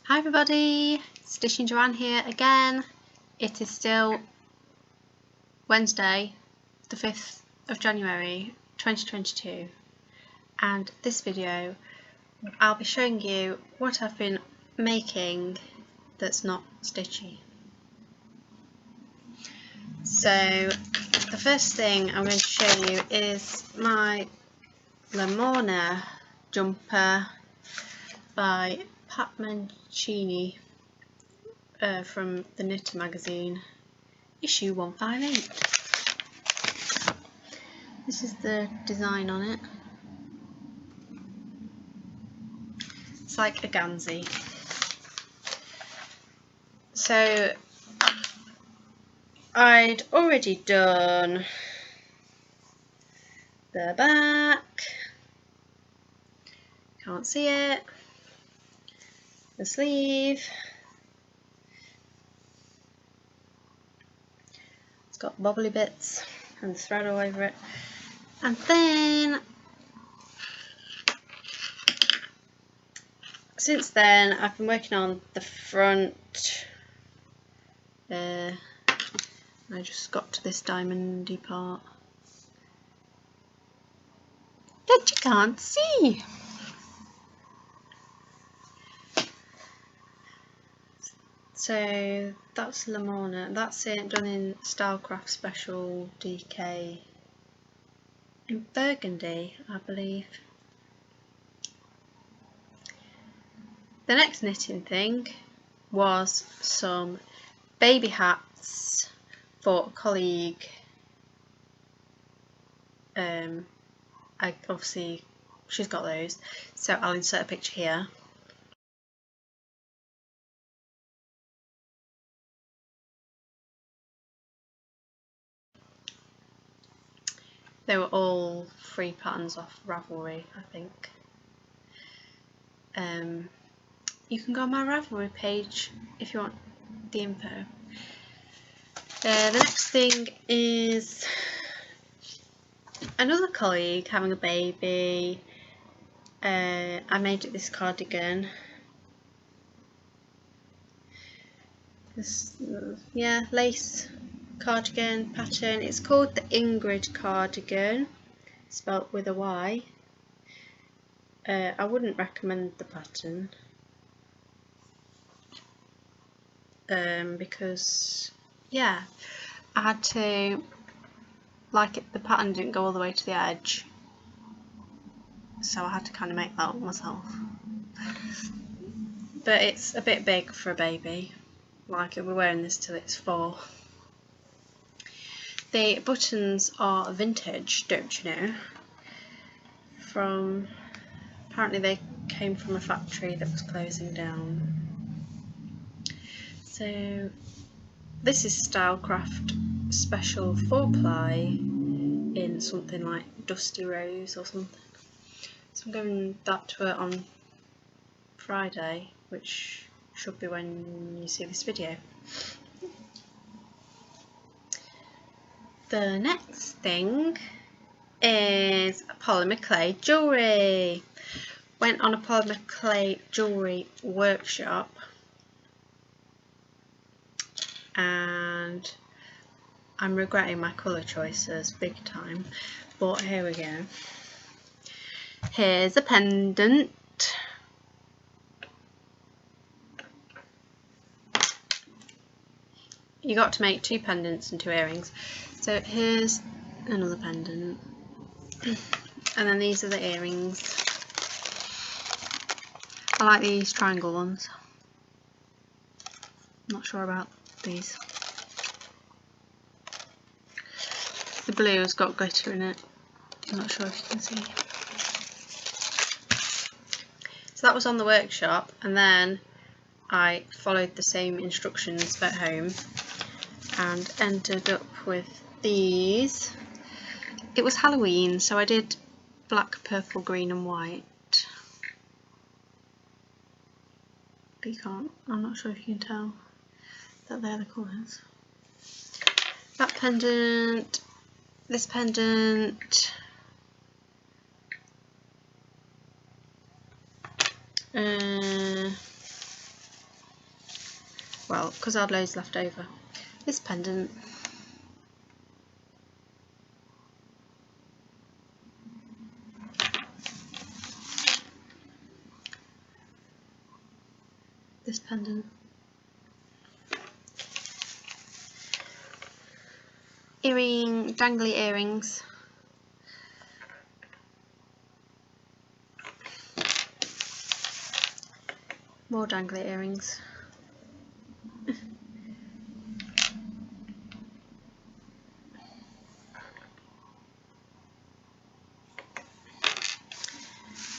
Hi everybody, Stitching Joanne here again. It is still Wednesday, the 5th of January 2022, and this video I'll be showing you what I've been making that's not stitchy. So the first thing I'm going to show you is my Limbo jumper by Pat Mancini from the Knitter magazine, issue 158. This is the design on it. It's like a Gansey. So I'd already done the back, can't see it, the sleeve, it's got bobbly bits and the thread all over it, and then since then I've been working on the front. I just got to this diamondy part that you can't see. So that's Limbo. That's it, done in Stylecraft Special DK in burgundy, I believe. The next knitting thing was some baby hats for a colleague. Obviously she's got those, so I'll insert a picture here. They were all free patterns off Ravelry, I think. You can go on my Ravelry page if you want the info. The next thing is another colleague having a baby. I made it this cardigan. This lace cardigan pattern. It's called the Ingrid cardigan, spelt with a Y. I wouldn't recommend the pattern because I had to, the pattern didn't go all the way to the edge, so I had to kind of make that up myself. But it's a bit big for a baby. It'll be wearing this till it's 4. The buttons are vintage, don't you know? Apparently they came from a factory that was closing down. So this is Stylecraft Special 4-ply in something like Dusty Rose or something. So I'm giving that to her on Friday, which should be when you see this video. The next thing is polymer clay jewellery. Went on a polymer clay jewellery workshop and I'm regretting my colour choices big time, but here we go. Here's a pendant. You got to make 2 pendants and 2 earrings. So here's another pendant, and then these are the earrings. I like these triangle ones. Not sure about these. The blue has got glitter in it. I'm not sure if you can see. So that was on the workshop, and then I followed the same instructions at home and ended up with these. It was Halloween, so I did black, purple, green and white. But I'm not sure if you can tell that they're the colours. That pendant, this pendant, well, because I had loads left over. This pendant. This pendant. Dangly earrings. More dangly earrings.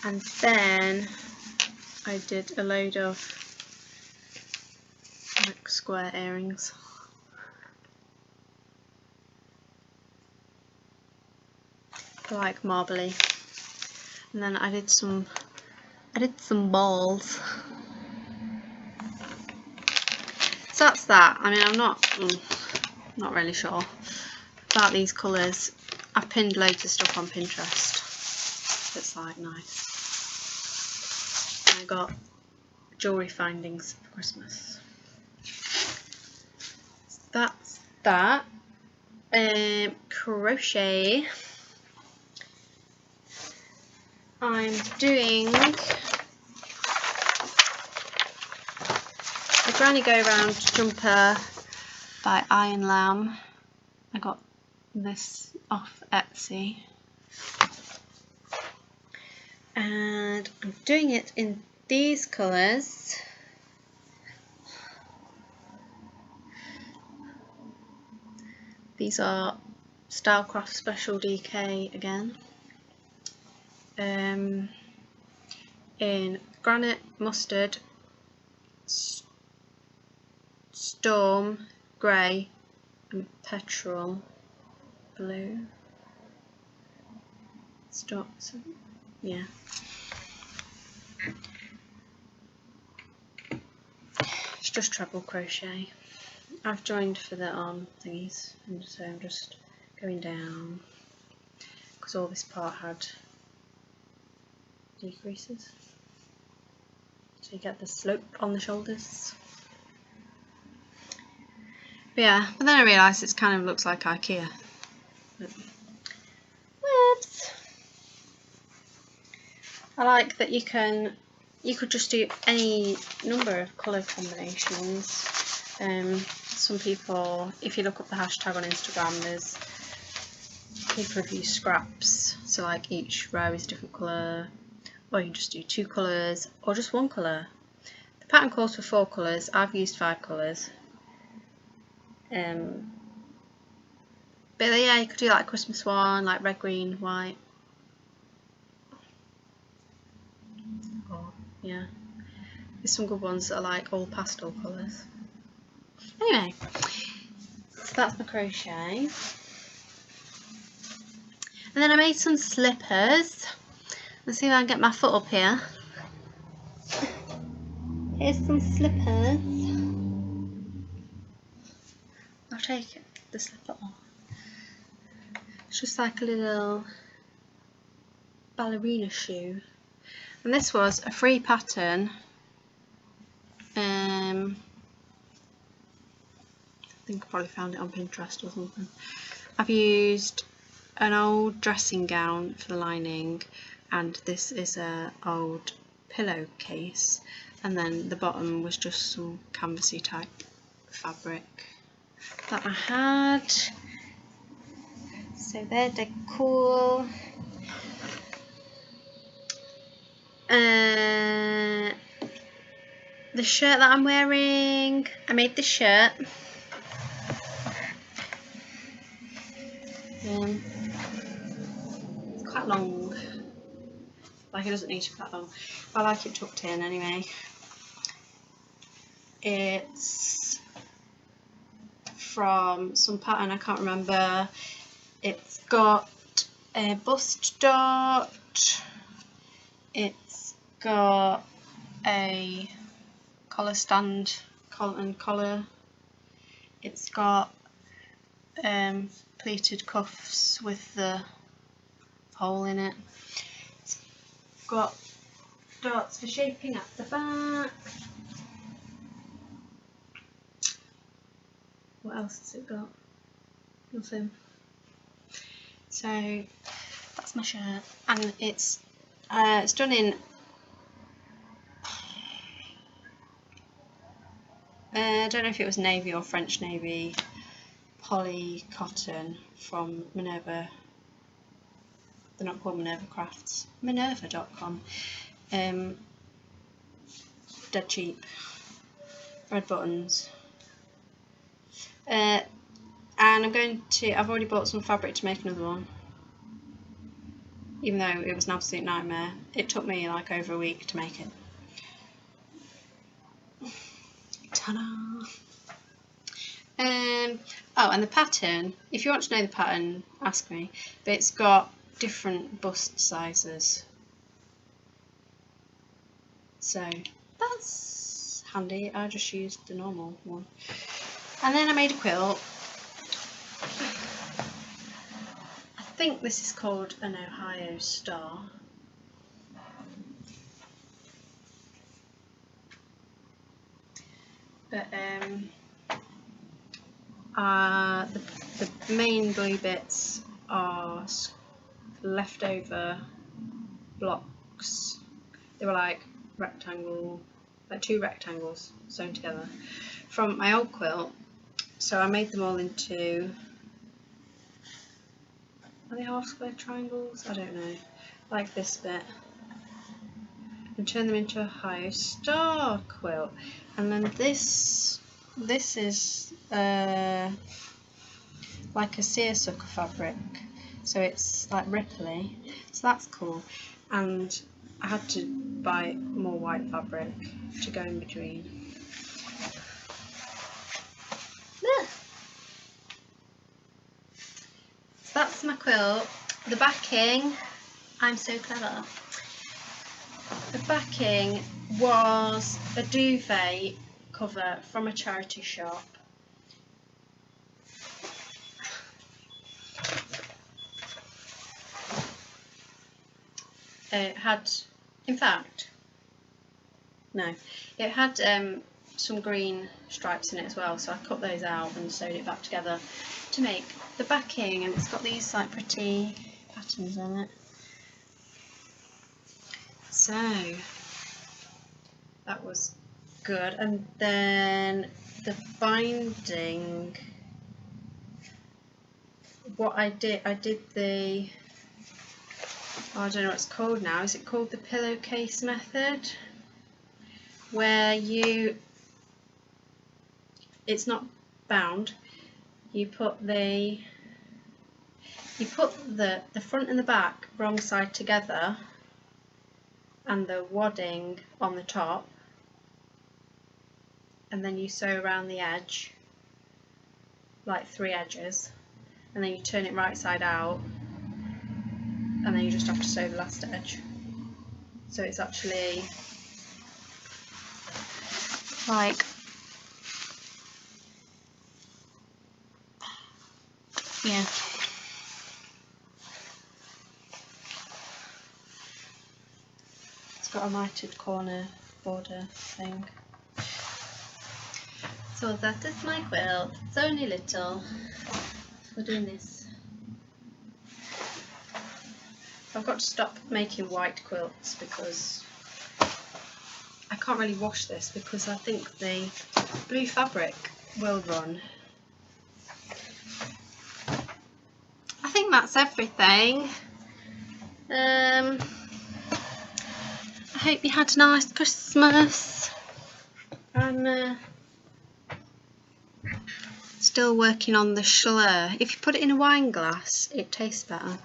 And then I did a load of like square earrings. Like marbly. And then I did some balls. So that's that. I mean, I'm not really sure about these colours. I've pinned loads of stuff on Pinterest. It's like nice. I got jewellery findings for Christmas. So that's that. Crochet. I'm doing the Granny Go Round jumper by Iron Lamb. I got this off Etsy. And I'm doing it in these colours. These are Stylecraft Special DK again. In Granite, Mustard, Storm, Grey and Petrol Blue. Yeah. It's just treble crochet. I've joined for the arm thingies, and so I'm just going down because all this part had decreases, so you get the slope on the shoulders. But yeah, but then I realised it kind of looks like IKEA. But, whoops! I like that you could just do any number of colour combinations. Some people, if you look up the hashtag on Instagram, there's people who use scraps, so like each row is a different colour, or you can just do 2 colours or just 1 colour. The pattern calls for 4 colours, I've used 5 colours. But yeah, you could do like a Christmas one, like red, green, white. Or yeah, there's some good ones that are like all pastel colours. Anyway, so that's my crochet. And then I made some slippers. Let's see if I can get my foot up here. Here's some slippers. I'll take the slipper off. It's just like a little ballerina shoe. And this was a free pattern. I think I probably found it on Pinterest or something. I've used an old dressing gown for the lining, and this is an old pillowcase, and then the bottom was just some canvasy type fabric that I had. So they're cool. The shirt that I'm wearing, I made this shirt. It's quite long. Like, it doesn't need to be that long. I like it tucked in anyway. It's from some pattern, I can't remember. It's got a bust dot. It's got a collar stand and collar. It's got pleated cuffs with the hole in it. It's got dots for shaping at the back. What else has it got? Nothing. So that's my shirt, and it's done in I don't know if it was navy or French navy poly cotton from Minerva. They're not called Minerva Crafts. Minerva.com. Dead cheap. Red buttons. And I've already bought some fabric to make another one. Even though it was an absolute nightmare. It took me like over a week to make it. Ta-da! Oh, and the pattern, if you want to know the pattern, ask me. But it's got different bust sizes. So that's handy. I just used the normal one. And then I made a quilt. I think this is called an Ohio Star. But the main glue bits are leftover blocks. They were like two rectangles sewn together from my old quilt. So I made them all into, are they half square triangles? I don't know, like this bit, and turn them into a Ohio Star quilt. And then this is like a seersucker fabric, so it's like ripply, so that's cool. And I had to buy more white fabric to go in between. So that's my quilt. The backing, I'm so clever. The backing was a duvet cover from a charity shop. It had, in fact, no, it had some green stripes in it as well, so I cut those out and sewed it back together to make the backing, and it's got these like pretty patterns on it. So that was good. And then the binding, what I did the, oh, I don't know what it's called now. Is it called the Pillowcase Method? Where it's not bound. You put the front and the back wrong side together, and the wadding on the top, and then you sew around the edge, like 3 edges, and then you turn it right side out, and then you just have to sew the last edge. So it's actually like, yeah. It's got a mitered corner border thing. So that is my quilt. It's only little for doing this. I've got to stop making white quilts because I can't really wash this, because I think the blue fabric will run. I think that's everything. I hope you had a nice Christmas. I'm still working on the schlur. If you put it in a wine glass, it tastes better.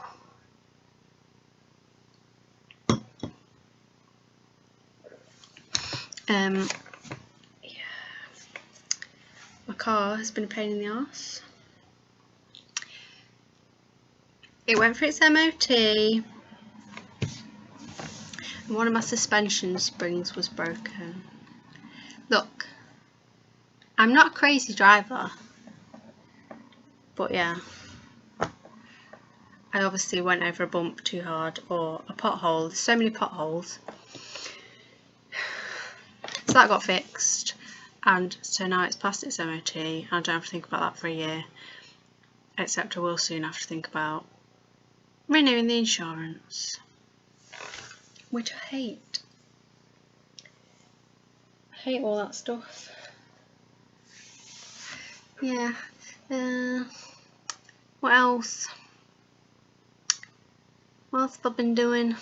Yeah. My car has been a pain in the arse. It went for its MOT, and one of my suspension springs was broken. Look, I'm not a crazy driver, but yeah, I obviously went over a bump too hard, or a pothole. There's so many potholes. So that got fixed, and so now it's past its MOT and I don't have to think about that for a year, except I will soon have to think about renewing the insurance, which I hate. I hate all that stuff. Yeah. What else? What else have I been doing?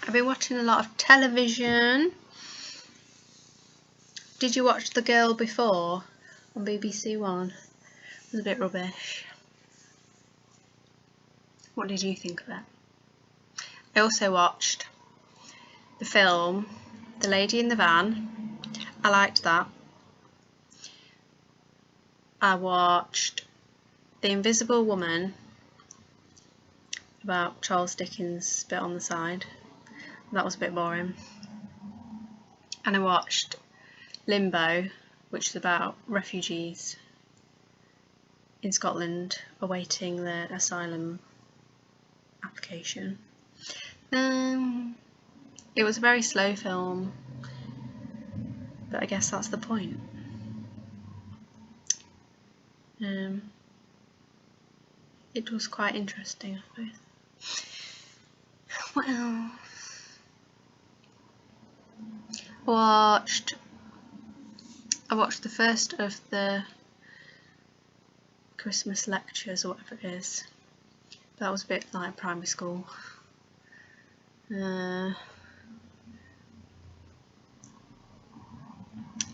I've been watching a lot of television. Did you watch The Girl Before on BBC One? It was a bit rubbish. What did you think of it? I also watched the film The Lady in the Van. I liked that. I watched The Invisible Woman, about Charles Dickens' bit on the side. That was a bit boring. And I watched Limbo, which is about refugees in Scotland awaiting their asylum application. It was a very slow film, but I guess that's the point. It was quite interesting, I suppose. What else? I watched the first of the Christmas lectures, or whatever it is. That was a bit like primary school. I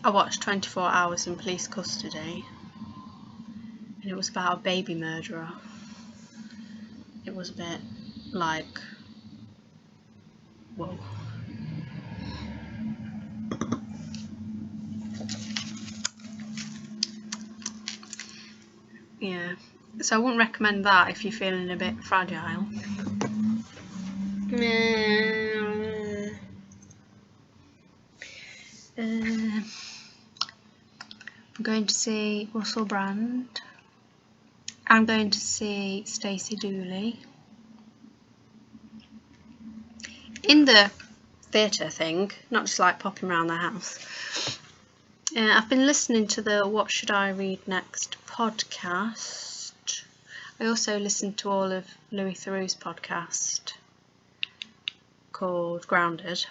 watched 24 Hours in Police Custody, and it was about a baby murderer. It was a bit like, whoa. Yeah, so I wouldn't recommend that if you're feeling a bit fragile. I'm going to see Russell Brand. I'm going to see Stacey Dooley. In the theatre thing, not just like popping around the house. I've been listening to the What Should I Read Next podcast. I also listened to all of Louis Theroux's podcast called Grounded.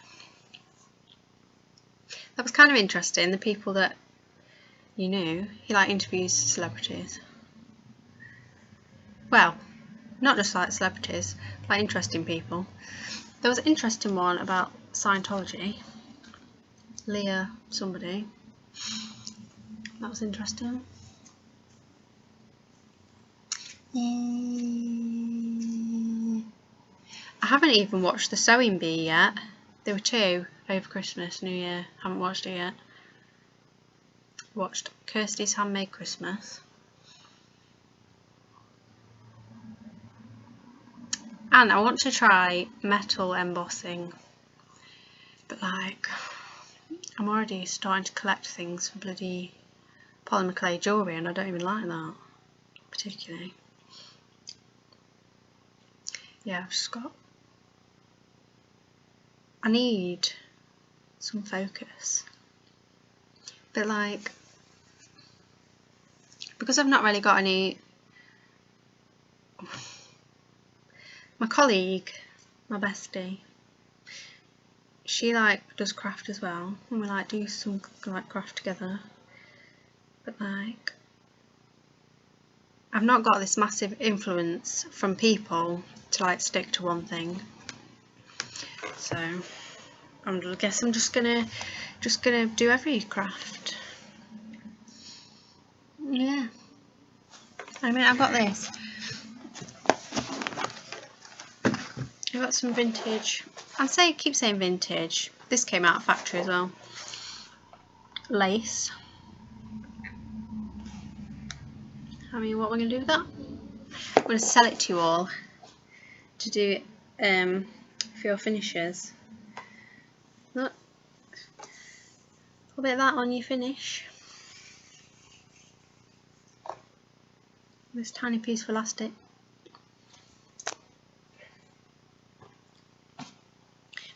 That was kind of interesting. The people that you knew, he like interviews celebrities. Well, not just like celebrities, like interesting people. There was an interesting one about Scientology. Leah somebody. That was interesting. I haven't even watched The Sewing Bee yet. There were two over Christmas, New Year. Haven't watched it yet. Watched Kirsty's Handmade Christmas. And I want to try metal embossing. But like, I'm already starting to collect things for bloody polymer clay jewellery, and I don't even like that particularly. Yeah, I've just got, I need some focus, but like, because I've not really got any, my colleague, my bestie, she like does craft as well, and we like do some like craft together, but like, I've not got this massive influence from people to like stick to one thing, so I guess I'm just gonna do every craft. Yeah, I mean, I've got this. I've got some vintage. Keep saying vintage. This came out of factory as well. Lace. I mean, what we're gonna do with that? I'm gonna sell it to you all to do for your finishes. Look, a bit of that on your finish. This tiny piece of elastic.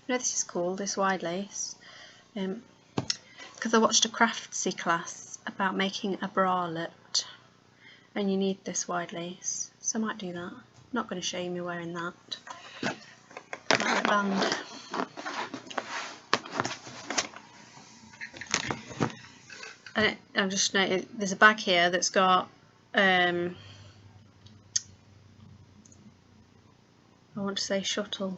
You know, this is cool, this wide lace, because I watched a craftsy class about making a bralette, and you need this wide lace, so I might do that. I'm not going to show you me wearing that. Like band. And I've just noticed there's a bag here that's got I want to say shuttle.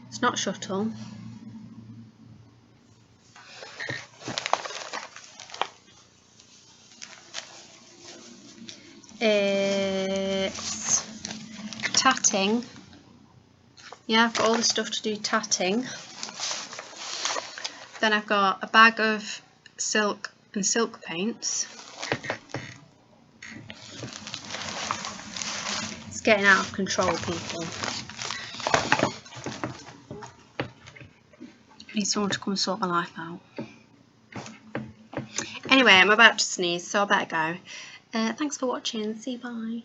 It's not shuttle. It's tatting. Yeah, I've got all the stuff to do tatting. Then I've got a bag of silk and silk paints. It's getting out of control, people. I need someone to come and sort my life out. Anyway, I'm about to sneeze, so I better go. Thanks for watching. See you, bye.